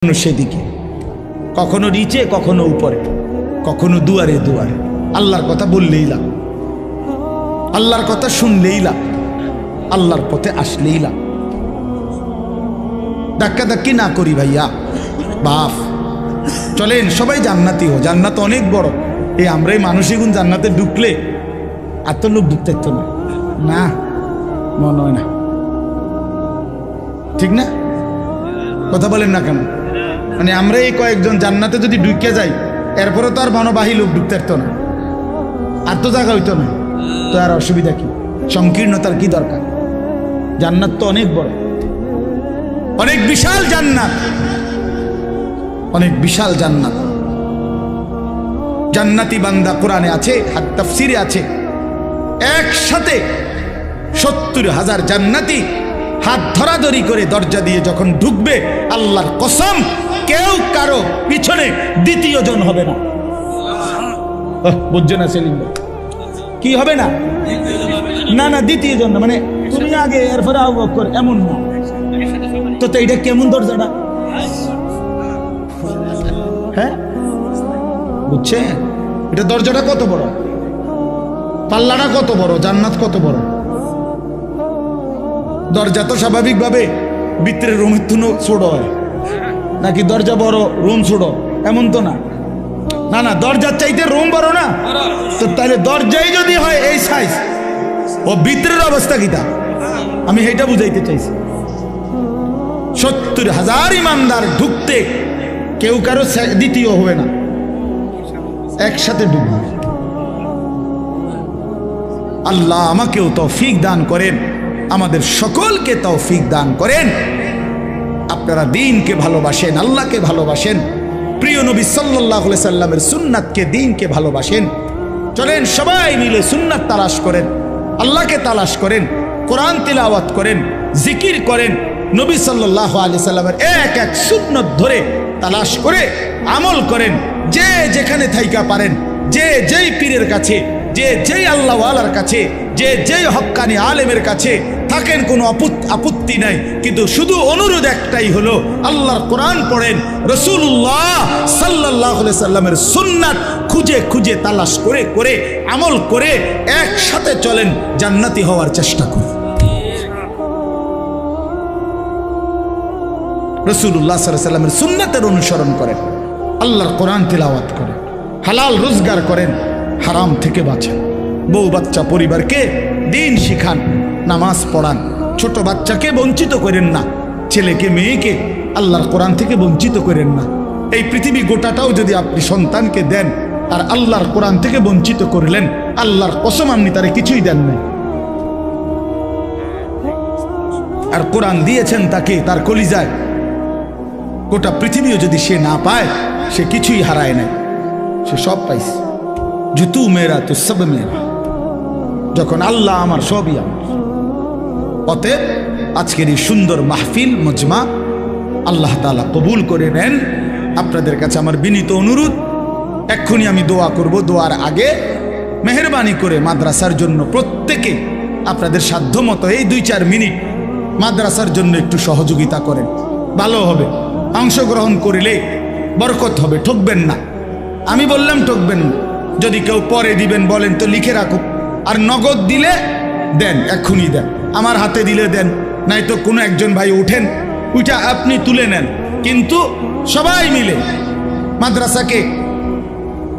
সেদিকে, কখনো নিচে কখনো উপরে, কখনো দুয়ারে দুয়ারে। আল্লাহর কথা বললেই লাভ, আল্লাহর কথা শুনলেই লাভ, আল্লাহর পথে আসলেই লাভ। ধাক্কা ধাক্কি না করি ভাইয়া বাপ, চলেন সবাই জান্নাতি হো। জান্নাত অনেক বড়। এই আমরাই মানুষই গুণ জান্নাতে ঢুকলে আর তো লোক ঢুকতে তো না, মনে হয় না, ঠিক না? কথা বলেন না কেন? মানে আমরা এই কয়েকজন জান্নাতে যদি ঢুকে যাই, এরপরে তো আর বাহি লোক ঢুকতে পারতো না, আর তো জায়গা হইতো না, তো আর অসুবিধা কি, সংকীর্ণতার কি দরকার? জান্নাত তো অনেক বড়, অনেক বিশাল জান্নাত, অনেক বিশাল জান্নাত। জান্নাতি বান্দা কোরআনে আছে, আর তাফসিরে আছে, একসাথে 70,000 জান্নাতি হাত ধরাধরি করে দরজা দিয়ে যখন ঢুকবে, আল্লাহর কসম কেউ কারো পিছনে দ্বিতীয় জন হবে না। বুঝছো না সেলিম ভাই? কি হবে না? না না, দ্বিতীয় জন না, মানে তুমি আগে এরপরে আবু বকর, এমন না তো। এটা কেমন দরজাটা? হ্যাঁ বুঝছে? এটা দরজাটা কত বড়, পাল্লাটা কত বড়, জান্নাত কত বড়। দরজা তো স্বাভাবিকভাবে ভিতরে রুমের তুনো ছোট হয় নাকি দরজা বড় রুম ছোট? এমন তো না, না না, দরজার চাইতে রুম বড় না তো? তাহলে দরজাই যদি হয় এই সাইজ, ও ভিতরের অবস্থা কিটা? আমি এইটা বুঝাইতে চাইছি। 70,000 ইমানদার ঢুকতে কেউ কারো দ্বিতীয় হবে না, একসাথে ঢুকবে। আল্লাহ আমাকেও তৌফিক দান করেন, আমাদের সকলকে তৌফিক দান করেন। আপনারা দ্বীনকে ভালোবাসেন, আল্লাহকে ভালোবাসেন, প্রিয় নবী সাল্লাল্লাহু আলাইহি সাল্লামের সুন্নাতকে, দ্বীনকে ভালোবাসেন। চলেন সবাই মিলে সুন্নাত তালাশ করেন, আল্লাহকে তালাশ করেন, কোরআন তিলাওয়াত করেন, জিকির করেন, নবী সাল্লাল্লাহু আলাইহি সাল্লামের এক এক সুন্নাত ধরে তালাশ করে আমল করেন। যে যেখানে থাইকা পারেন, যে যেই পীরের কাছে, যে যেই আল্লাহওয়ালার কাছে, যে যেই হক্কানি আলেমের কাছে থাকেন, কোনো আপত্তি নাই, কিন্তু শুধু অনুরোধ একটাই হলো, আল্লাহর কোরআন পড়েন, রাসূলুল্লাহ সাল্লাল্লাহু আলাইহি সাল্লামের সুন্নাত খুঁজে খুঁজে তালাশ করে করে আমল করে একসাথে চলেন, জান্নাতি হওয়ার চেষ্টা করুন। রাসূলুল্লাহ সাল্লাল্লাহু আলাইহি সাল্লামের সুন্নাতের অনুসরণ করেন, আল্লাহর কোরআন তিলাওয়াত করেন, হালাল রোজগার করেন, হারাম থেকে বাঁচেন, বউ বাচ্চা পরিবারকে দ্বীন শিখান, নামাজ পড়ান, ছোট বাচ্চাকে বঞ্চিত করেন না, ছেলেকে মেয়েকে আল্লাহর কোরআন থেকে বঞ্চিত করেন না। এই পৃথিবী গোটাটাও যদি আপনি সন্তানকে দেন আর আল্লাহর কোরআন থেকে বঞ্চিত করলেন, আল্লাহর কসম আপনি তারে কিছুই দেন নাই। আর কোরআন দিয়েছেন তাকে, তার কলিজায়, গোটা পৃথিবীও যদি সে না পায়, সে কিছুই হারায় নাই, সে সব পাইছে। জুতু মেরা তো সব মেরা, যখন আল্লাহ আমার, সবই আমার। অতএব আজকের এই সুন্দর মাহফিল মজমা আল্লাহ তাআলা কবুল করে নেন। আপনাদের কাছে আমার বিনীত অনুরোধ, এক্ষুনি আমি দোয়া করব, দোয়ার আগে মেহেরবানি করে মাদ্রাসার জন্য প্রত্যেকে আপনাদের সাধ্যমতো এই 2-4 মিনিট মাদ্রাসার জন্য একটু সহযোগিতা করেন, ভালো হবে। অংশগ্রহণ করিলে বরকত হবে, ঠকবেন না। আমি বললাম ঠকবেন না। যদি কেউ পরে দিবেন বলেন তো লিখে রাখুক, আর নগদ দিলে দেন, এক্ষুনি দেন, আমার হাতে দিলে দেন, নাই তো কোনো একজন ভাই উঠেন, ওইটা আপনি তুলে নেন। কিন্তু সবাই মিলে মাদ্রাসাকে,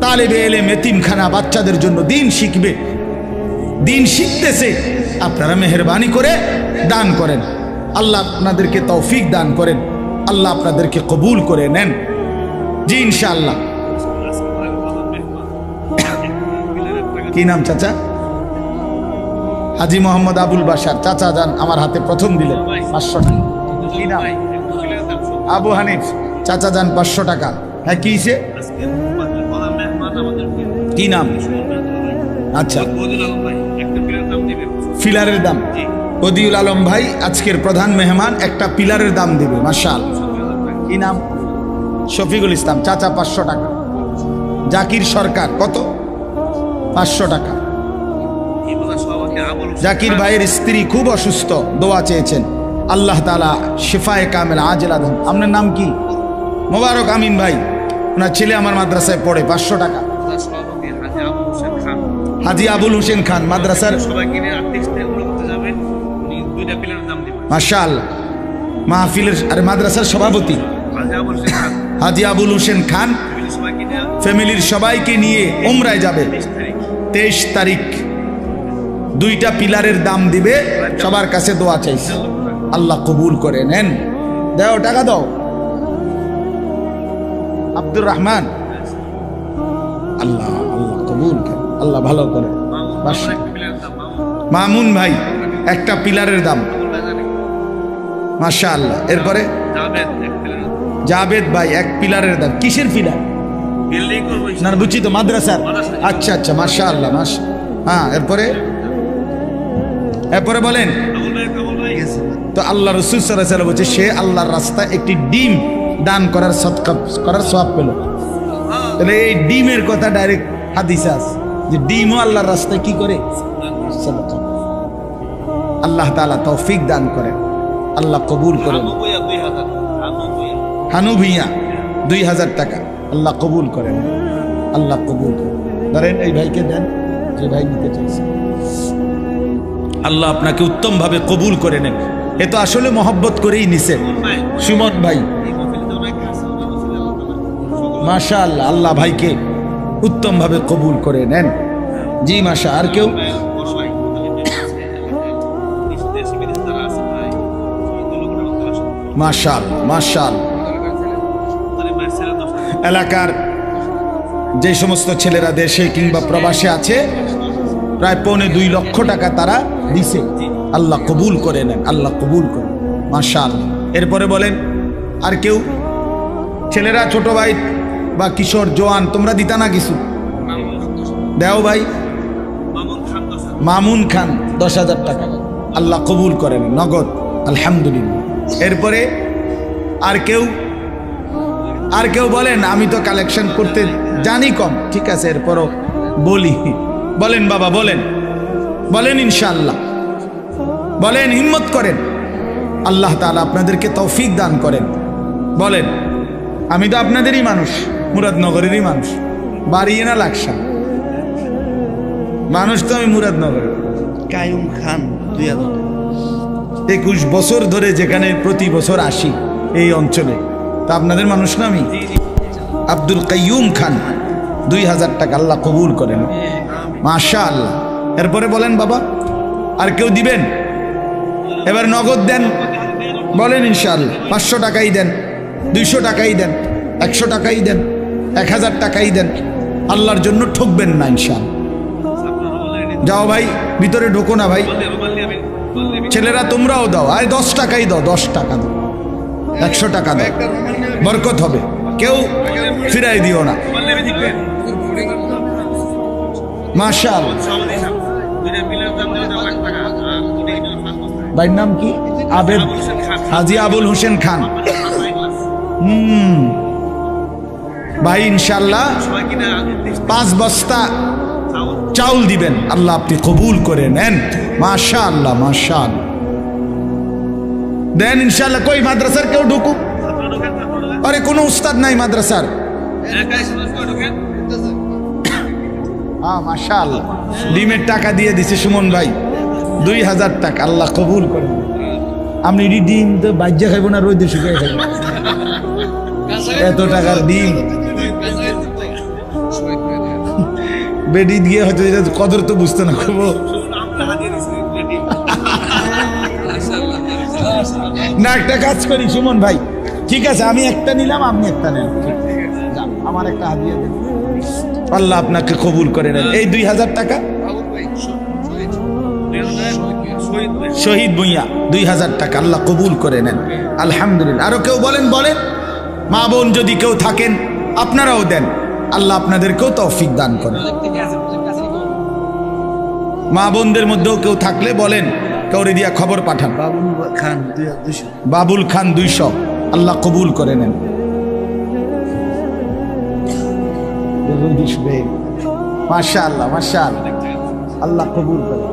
তালেবে এলেম, এতিমখানা, বাচ্চাদের জন্য দ্বীন শিখবে, দ্বীন শিখতেছে, আপনারা মেহেরবানি করে দান করেন। আল্লাহ আপনাদেরকে তৌফিক দান করেন, আল্লাহ আপনাদেরকে কবুল করে নেন। জি ইনশাআল্লাহ। কি নাম চাচা? হাজি মোহাম্মদ আবুল বাশার। চাচা যান আমার হাতে প্রথম দিলেন 500 টাকা। কি নাম? আবু হানিফ। চাচা যান 500 টাকা। হ্যাঁ কি হিসে? কি নাম? আচ্ছা, ফিলারের দাম। বদিউল আলম ভাই আজকের প্রধান মেহমান, একটা পিলারের দাম দিবে। মাশাআল্লাহ। কি নাম? শফিকুল ইসলাম। চাচা 500 টাকা। জাকির সরকার কত? 500 টাকা। জাকির ভাইয়ের স্ত্রী খুব অসুস্থ, দোয়া চেয়েছেন, আল্লাহ তাআলা শিফায়ে কামিল আজেলা দেন। আপনার নাম কি? মোবারক আমিন ভাই, ওনার ছেলে আমার মাদ্রাসায় পড়ে, 500 টাকা। হাজি আবুল হোসেন খান মাদ্রাসার মাশাআল্লাহ মাহফিলের আরে মাদ্রাসার সভাপতি হাজি আবুল হোসেন খান ফ্যামিলির সবাইকে নিয়ে উমরায় যাবে 23 তারিখ। 2টা পিলারের দাম দিবে, সবার কাছে দোয়া চাইছে, আল্লাহ কবুল করে নেন। দাও টাকা দাও। আব্দুর রহমান, আল্লাহ আল্লাহ কবুল করে, আল্লাহ ভালো করে। মামুন ভাই একটা পিলারের দাম, মাশাআল্লাহ। এরপরে জাবেদ ভাই এক পিলারের দাম। কিসের পিলার? না বুঝছি তো, মাদ্রাসার। আচ্ছা আচ্ছা মাশাআল্লাহ হ্যাঁ। এরপরে বলেন তো আল্লাহ রাসূল সাল্লাল্লাহু আলাইহি ওয়াসাল্লাম বলছে সে আল্লাহর রাস্তায় একটি ডিম দান করার সদকা করার সওয়াব পেল। তাহলে এই ডিমের কথা ডাইরেক্ট হাদিসে আছে যে ডিমও আল্লাহর রাস্তায় কি করে? সদকা। আল্লাহ তাআলা তৌফিক দান করেন, আল্লাহ কবুল করেন। হানু ভুঁইয়া 2000 টাকা, আল্লাহ কবুল করেন, আল্লাহ কবুল করেন। ধরেন এই ভাইকে দেন, যে ভাই নিতে চাইছে, আল্লাহ আপনাকে উত্তম ভাবে কবুল করে নেন। এ তো আসলে মহব্বত করেই নিছে। সুমন ভাই মাশাআল্লাহ, আল্লাহ ভাইকে উত্তম ভাবে কবুল করে নেন। জি মাশা। আর কেউ? মাশাআল্লাহ মাশাআল্লাহ। এলাকার যে সমস্ত ছেলেরা দেশে কিংবা প্রবাসে আছে প্রায় 2.25 লক্ষ টাকা তারা দিছে, আল্লাহ কবুল করে নেন, আল্লাহ কবুল করে, মাশাআল্লাহ। এরপরে বলেন আর কেউ? ছেলেরা, ছোট ভাই বা কিশোর জওয়ান, তোমরা দিতা না কিছু? দেও ভাই। মামুন খান 10,000 টাকা, আল্লাহ কবুল করেন, নগদ, আলহামদুলিল্লাহ। এরপরে আর কেউ? আর কেউ বলেন? আমি তো কালেকশন করতে জানি কম, ঠিক আছে, এরপরও বলি। বলেন বাবা, বলেন বলেন, ইনশাআল্লাহ বলেন, হিম্মত করেন, আল্লাহ তাআলা আপনাদেরকে তৌফিক দান করেন। বলেন। আমি তো আপনাদেরই মানুষ, মুরাদনগরেরই মানুষ, বাড়ি না লাগসা মানুষ তো আমি মুরাদনগরের। কায়ুম খান 2000। 21 বছর ধরে যেখানে প্রতি বছর আসি এই অঞ্চলে, তা আপনাদের মানুষ না আমি? আব্দুল কাইয়ুম খান 2000 টাকা, আল্লাহ কবুল করেন, মাশাআল্লাহ। এরপরে বলেন বাবা, আর কেউ দিবেন? এবার নগদ দেন, বলেন ইনশাআল্লাহ। 500 টাকাই দেন, 200 টাকাই দেন, 100 টাকাই দেন, 1000 টাকাই দেন, আল্লাহর জন্য ঠকবেন না ইনশাআল্লাহ। যাও ভাই, ভিতরে ঢোকো না ভাই। ছেলেরা তোমরাও দাও, আয় 10 টাকাই দাও, 10 টাকা দাও, 100 টাকা দাও, বরকত হবে, কেউ ফিরাই দিও না, মাশাআল্লাহ। ভাইয়ের নাম কি? আবেদ, হাজি আবুল হোসেন খান। ভাই ইনশাআল্লাহ 5 বস্তা চাউল দিবেন, আল্লাহ আপনি কবুল করে নেন, মাশাআল্লাহ মাশাআল্লাহ। দেন ইনশাআল্লাহ। কই মাদ্রাসার কেউ ঢুকুক? আরে কোনো উস্তাদ নাই মাদ্রাসার? মাশাআল্লাহ। ডিমের টাকা দিয়ে দিছে সুমন ভাই 2000 টাকা, আল্লাহ কবুল করেন। আপনি ডিম তো বাজ্যা খাইব না, রোদে শুকিয়ে খাইব? এত টাকার ডিম বেডি দিয়ে হয়তো কদর তো বুঝতে না করবো না। একটা কাজ করি সুমন ভাই, ঠিক আছে, আমি একটা নিলাম, আপনি একটা নেন, আমার একটা হাদিয়া দেন, আল্লাহ আপনাকে কবুল করে নেন। এই 2000 টাকা শহীদ ভুঁইয়া 2000 টাকা, আল্লাহ কবুল করে নেন, আলহামদুলিল্লাহ। আরো কেউ বলেন? বলেন। মা বোন যদি কেউ থাকেন আপনারাও দেন, আল্লাহ আপনাদেরকেও তৌফিক দান করেন। মা বোনদের মধ্যেও কেউ থাকলে বলেন, কাউরে দিয়া খবর পাঠান। বাবুল খান 200, আল্লাহ কবুল করে নেন। মাশাআল্লাহ মাশাআল্লাহ, আল্লাহ কবুল করে।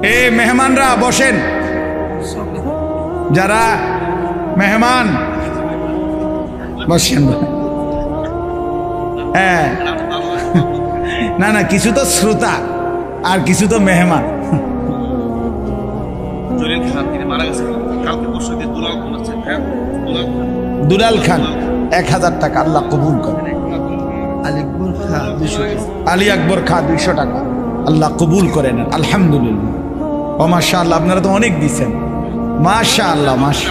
এ মেহমানরা বসেন, যারা মেহমান বসেন। হ্যাঁ, না না, কিছু তো শ্রোতা আর কিছু তো মেহমান। জলিল খান তিনি মারা গেছেন কালকে পরশু দিন। দুলাল খান আছে, হ্যাঁ দুলাল খান। দুলাল খান 1000 টাকা, আল্লাহ কবুল করেন। আলিকপুর খা 200 আলী আকবর খা 200 টাকা, আল্লাহ কবুল করেন। আলহামদুলিল্লাহ, ও মাশাআল্লাহ, আপনারা তো অনেক দিচ্ছেন। মাশাআল্লাহ, মাশা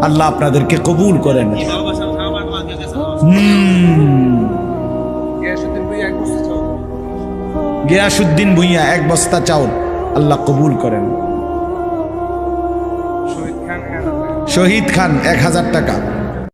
আল্লাহ আপনাদেরকে কবুল করেন। গিয়াসউদ্দিন ভুইয়া 1 বস্তা চাউল, আল্লাহ কবুল করেন। শহীদ খান 1000 টাকা।